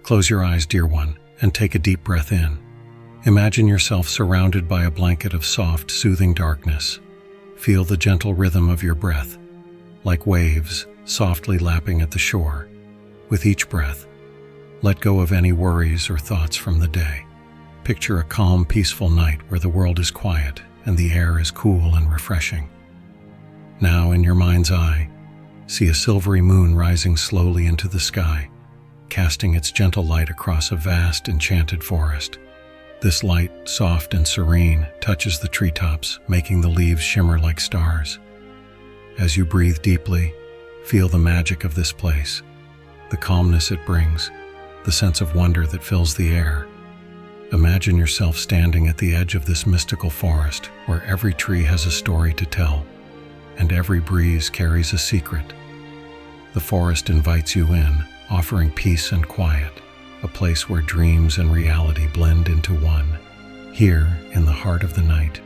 Close your eyes, dear one, and take a deep breath in. Imagine yourself surrounded by a blanket of soft, soothing darkness. Feel the gentle rhythm of your breath, like waves softly lapping at the shore. With each breath, let go of any worries or thoughts from the day. Picture a calm, peaceful night where the world is quiet and the air is cool and refreshing. Now, in your mind's eye, see a silvery moon rising slowly into the sky, casting its gentle light across a vast, enchanted forest. This light, soft and serene, touches the treetops, making the leaves shimmer like stars. As you breathe deeply, feel the magic of this place, the calmness it brings, the sense of wonder that fills the air. Imagine yourself standing at the edge of this mystical forest where every tree has a story to tell, and every breeze carries a secret. The forest invites you in, offering peace and quiet, a place where dreams and reality blend into one, here in the heart of the night.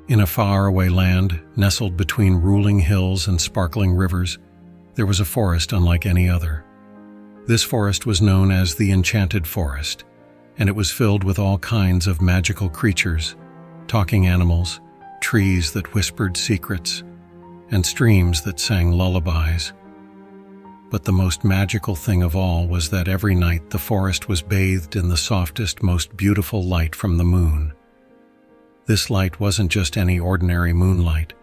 In a faraway land, nestled between rolling hills and sparkling rivers, there was a forest unlike any other. This forest was known as the Enchanted Forest, and it was filled with all kinds of magical creatures, talking animals, trees that whispered secrets, and streams that sang lullabies. But the most magical thing of all was that every night the forest was bathed in the softest, most beautiful light from the moon. This light wasn't just any ordinary moonlight.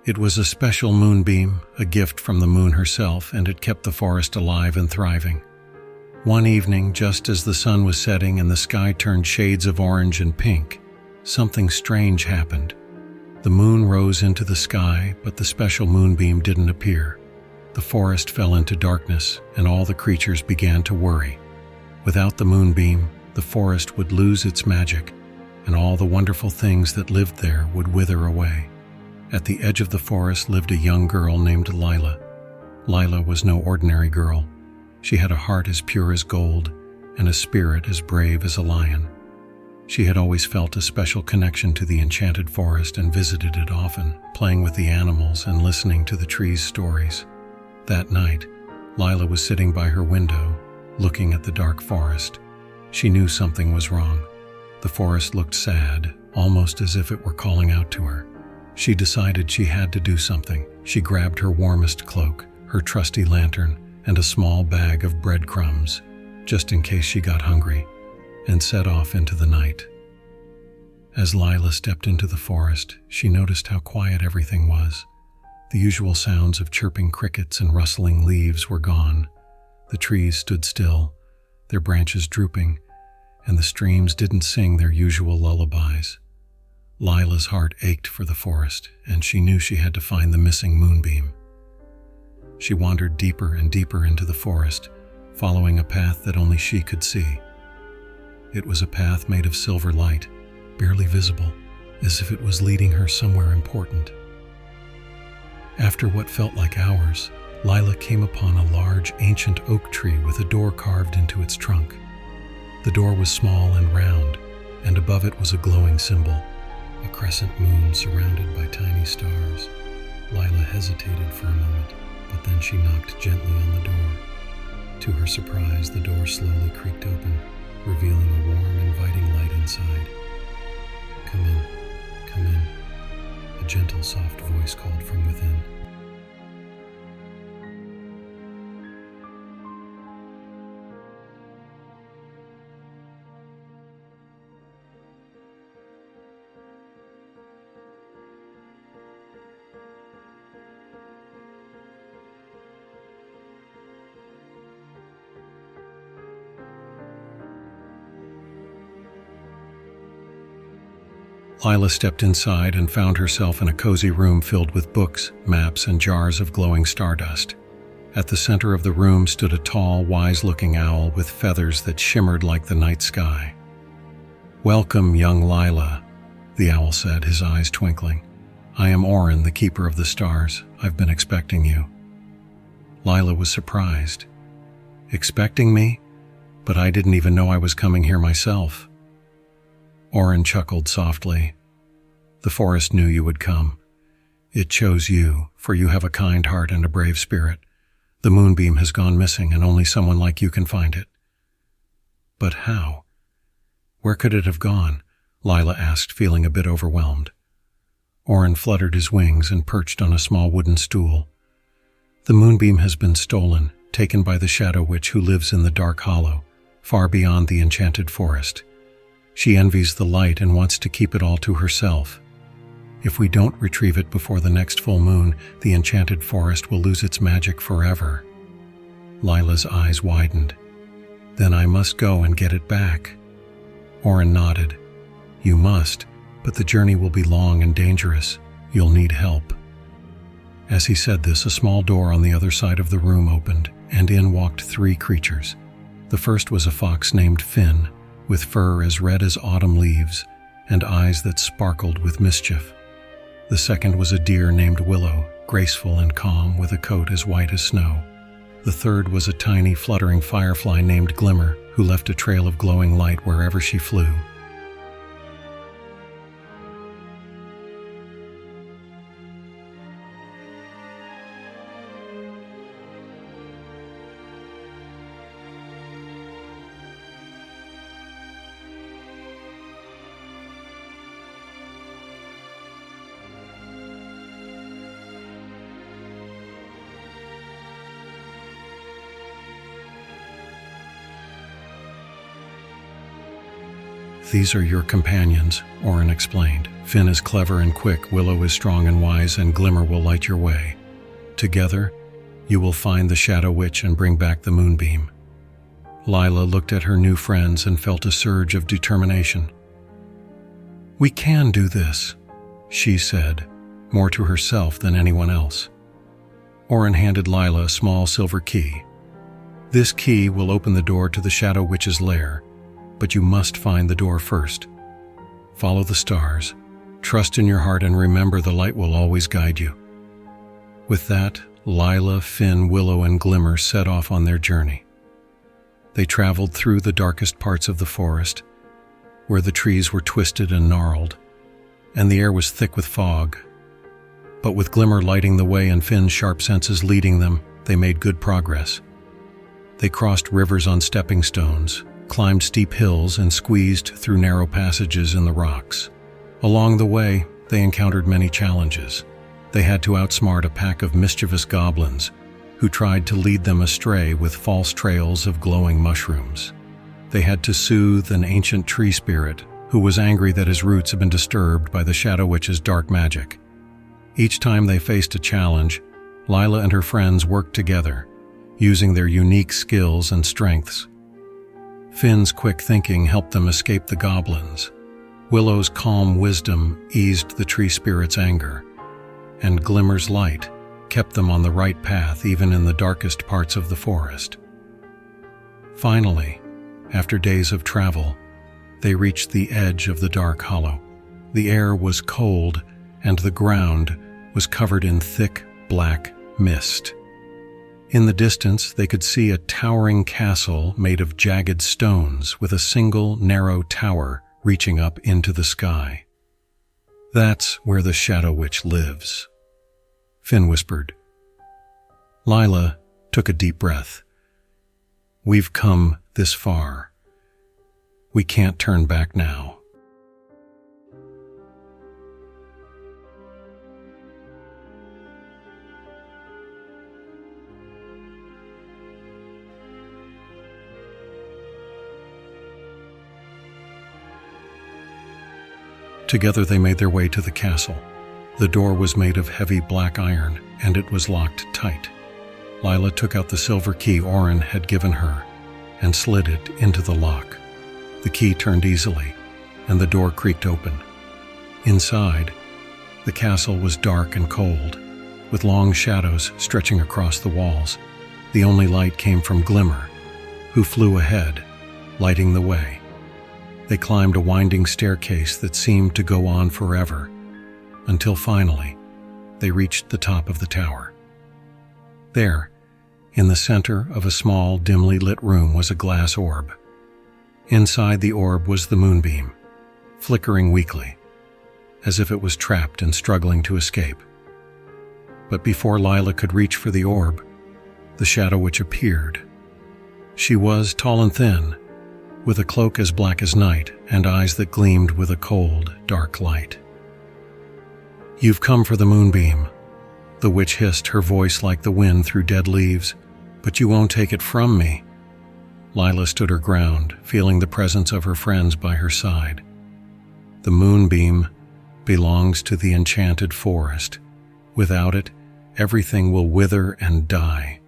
It was a special moonbeam, a gift from the moon herself, and it kept the forest alive and thriving. One evening, just as the sun was setting and the sky turned shades of orange and pink, something strange happened. The moon rose into the sky, but the special moonbeam didn't appear. The forest fell into darkness, and all the creatures began to worry. Without the moonbeam, the forest would lose its magic, and all the wonderful things that lived there would wither away. At the edge of the forest lived a young girl named Lila. Lila was no ordinary girl. She had a heart as pure as gold and a spirit as brave as a lion. She had always felt a special connection to the enchanted forest and visited it often, playing with the animals and listening to the trees' stories. That night, Lila was sitting by her window, looking at the dark forest. She knew something was wrong. The forest looked sad, almost as if it were calling out to her. She decided she had to do something. She grabbed her warmest cloak, her trusty lantern, and a small bag of breadcrumbs, just in case she got hungry, and set off into the night. As Lila stepped into the forest, she noticed how quiet everything was. The usual sounds of chirping crickets and rustling leaves were gone. The trees stood still, their branches drooping, and the streams didn't sing their usual lullabies. Lila's heart ached for the forest, and she knew she had to find the missing moonbeam. She wandered deeper and deeper into the forest, following a path that only she could see. It was a path made of silver light, barely visible, as if it was leading her somewhere important. After what felt like hours, Lila came upon a large, ancient oak tree with a door carved into its trunk. The door was small and round, and above it was a glowing symbol, a crescent moon surrounded by tiny stars. Lila hesitated for a moment, but then she knocked gently on the door. To her surprise, the door slowly creaked open, revealing a warm, inviting light inside. "Come in, come in," a gentle, soft voice called from within. Lila stepped inside and found herself in a cozy room filled with books, maps, and jars of glowing stardust. At the center of the room stood a tall, wise-looking owl with feathers that shimmered like the night sky. "Welcome, young Lila," the owl said, his eyes twinkling. I am Orin, the keeper of the stars. I've been expecting you." Lila was surprised. "Expecting me? But I didn't even know I was coming here myself." Orin chuckled softly. "The forest knew you would come. It chose you, for you have a kind heart and a brave spirit. The moonbeam has gone missing, and only someone like you can find it." "But how? Where could it have gone?" Lila asked, feeling a bit overwhelmed. Orin fluttered his wings and perched on a small wooden stool. "The moonbeam has been stolen, taken by the Shadow Witch who lives in the dark hollow, far beyond the enchanted forest. She envies the light and wants to keep it all to herself. If we don't retrieve it before the next full moon, the enchanted forest will lose its magic forever." Lila's eyes widened. "Then I must go and get it back." Orin nodded. "You must, but the journey will be long and dangerous. You'll need help." As he said this, a small door on the other side of the room opened, and in walked 3 creatures. The first was a fox named Finn, with fur as red as autumn leaves and eyes that sparkled with mischief. The second was a deer named Willow, graceful and calm, with a coat as white as snow. The third was a tiny, fluttering firefly named Glimmer, who left a trail of glowing light wherever she flew. "These are your companions," Orin explained. "Finn is clever and quick, Willow is strong and wise, and Glimmer will light your way. Together, you will find the Shadow Witch and bring back the moonbeam." Lila looked at her new friends and felt a surge of determination. "We can do this," she said, more to herself than anyone else. Orin handed Lila a small silver key. "This key will open the door to the Shadow Witch's lair, but you must find the door first. Follow the stars, trust in your heart, and remember the light will always guide you." With that, Lila, Finn, Willow, and Glimmer set off on their journey. They traveled through the darkest parts of the forest, where the trees were twisted and gnarled, and the air was thick with fog. But with Glimmer lighting the way and Finn's sharp senses leading them, they made good progress. They crossed rivers on stepping stones, climbed steep hills, and squeezed through narrow passages in the rocks. Along the way, they encountered many challenges. They had to outsmart a pack of mischievous goblins who tried to lead them astray with false trails of glowing mushrooms. They had to soothe an ancient tree spirit who was angry that his roots had been disturbed by the Shadow Witch's dark magic. Each time they faced a challenge, Lila and her friends worked together, using their unique skills and strengths. Finn's quick thinking helped them escape the goblins. Willow's calm wisdom eased the tree spirit's anger, and Glimmer's light kept them on the right path even in the darkest parts of the forest. Finally, after days of travel, they reached the edge of the dark hollow. The air was cold, and the ground was covered in thick, black mist. In the distance, they could see a towering castle made of jagged stones with a single narrow tower reaching up into the sky. "That's where the Shadow Witch lives," Finn whispered. Lila took a deep breath. "We've come this far. We can't turn back now." Together they made their way to the castle. The door was made of heavy black iron, and it was locked tight. Lila took out the silver key Orin had given her and slid it into the lock. The key turned easily, and the door creaked open. Inside, the castle was dark and cold, with long shadows stretching across the walls. The only light came from Glimmer, who flew ahead, lighting the way. They climbed a winding staircase that seemed to go on forever, until finally they reached the top of the tower. There, in the center of a small, dimly lit room, was a glass orb. Inside the orb was the moonbeam, flickering weakly, as if it was trapped and struggling to escape. But before Lila could reach for the orb, the Shadow Witch appeared. She was tall and thin, with a cloak as black as night and eyes that gleamed with a cold, dark light. "You've come for the moonbeam," the witch hissed, her voice like the wind through dead leaves. "But you won't take it from me." Lila stood her ground, feeling the presence of her friends by her side. "The moonbeam belongs to the enchanted forest. Without it, everything will wither and die.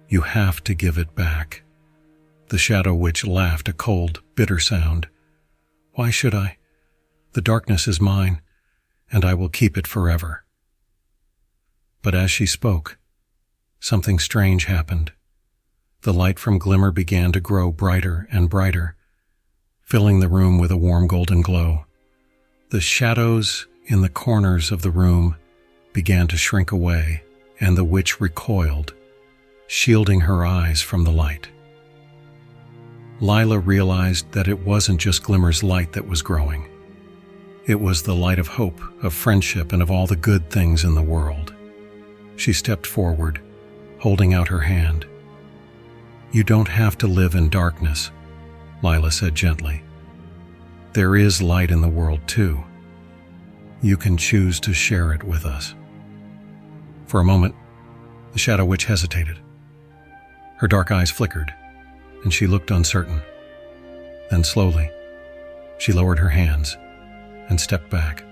You have to give it back." The Shadow Witch laughed, a cold, bitter sound. "Why should I? The darkness is mine, and I will keep it forever." But as she spoke, something strange happened. The light from Glimmer began to grow brighter and brighter, filling the room with a warm golden glow. The shadows in the corners of the room began to shrink away, and the witch recoiled, shielding her eyes from the light. Lila realized that it wasn't just Glimmer's light that was growing. It was the light of hope, of friendship, and of all the good things in the world. She stepped forward, holding out her hand. "You don't have to live in darkness," Lila said gently. "There is light in the world too. You can choose to share it with us." For a moment, the Shadow Witch hesitated. Her dark eyes flickered, and she looked uncertain. Then slowly, she lowered her hands and stepped back.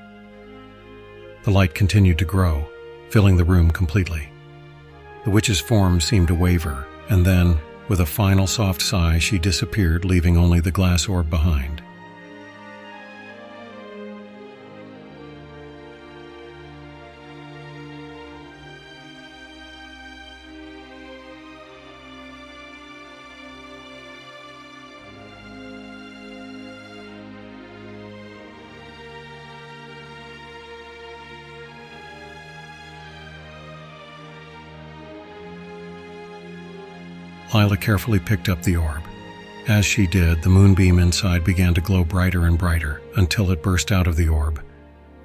The light continued to grow, filling the room completely. The witch's form seemed to waver, and then, with a final soft sigh, she disappeared, leaving only the glass orb behind. Lila carefully picked up the orb. As she did, the moonbeam inside began to glow brighter and brighter until it burst out of the orb,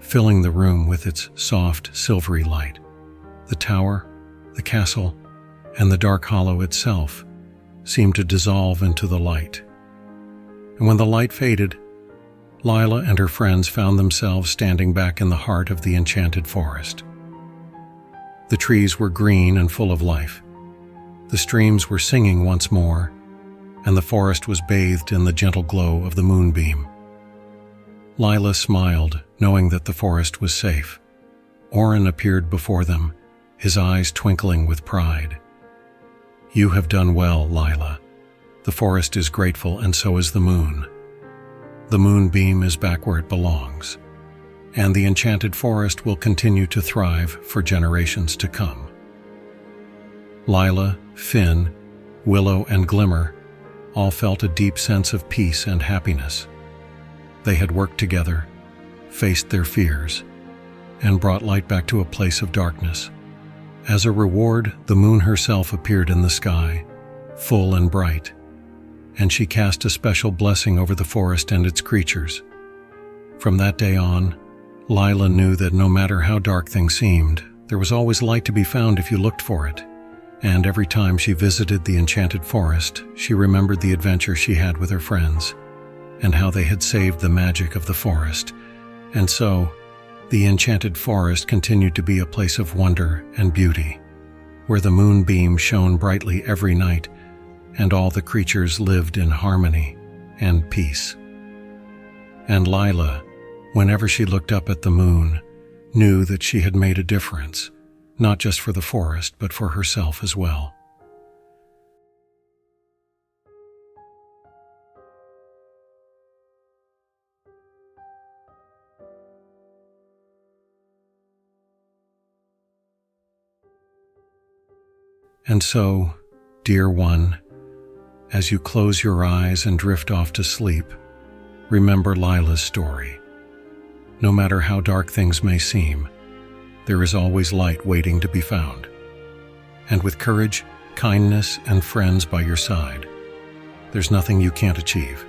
filling the room with its soft, silvery light. The tower, the castle, and the dark hollow itself seemed to dissolve into the light. And when the light faded, Lila and her friends found themselves standing back in the heart of the enchanted forest. The trees were green and full of life. The streams were singing once more, and the forest was bathed in the gentle glow of the moonbeam. Lila smiled, knowing that the forest was safe. Orin appeared before them, his eyes twinkling with pride. "You have done well, Lila. The forest is grateful, and so is the moon. The moonbeam is back where it belongs, and the enchanted forest will continue to thrive for generations to come." Lila, Finn, Willow, and Glimmer all felt a deep sense of peace and happiness. They had worked together, faced their fears, and brought light back to a place of darkness. As a reward, the moon herself appeared in the sky, full and bright, and she cast a special blessing over the forest and its creatures. From that day on, Lila knew that no matter how dark things seemed, there was always light to be found if you looked for it. And every time she visited the enchanted forest, she remembered the adventure she had with her friends, and how they had saved the magic of the forest. And so, the enchanted forest continued to be a place of wonder and beauty, where the moonbeam shone brightly every night, and all the creatures lived in harmony and peace. And Lila, whenever she looked up at the moon, knew that she had made a difference, not just for the forest, but for herself as well. And so, dear one, as you close your eyes and drift off to sleep, remember Lila's story. No matter how dark things may seem, there is always light waiting to be found. And with courage, kindness, and friends by your side, there's nothing you can't achieve.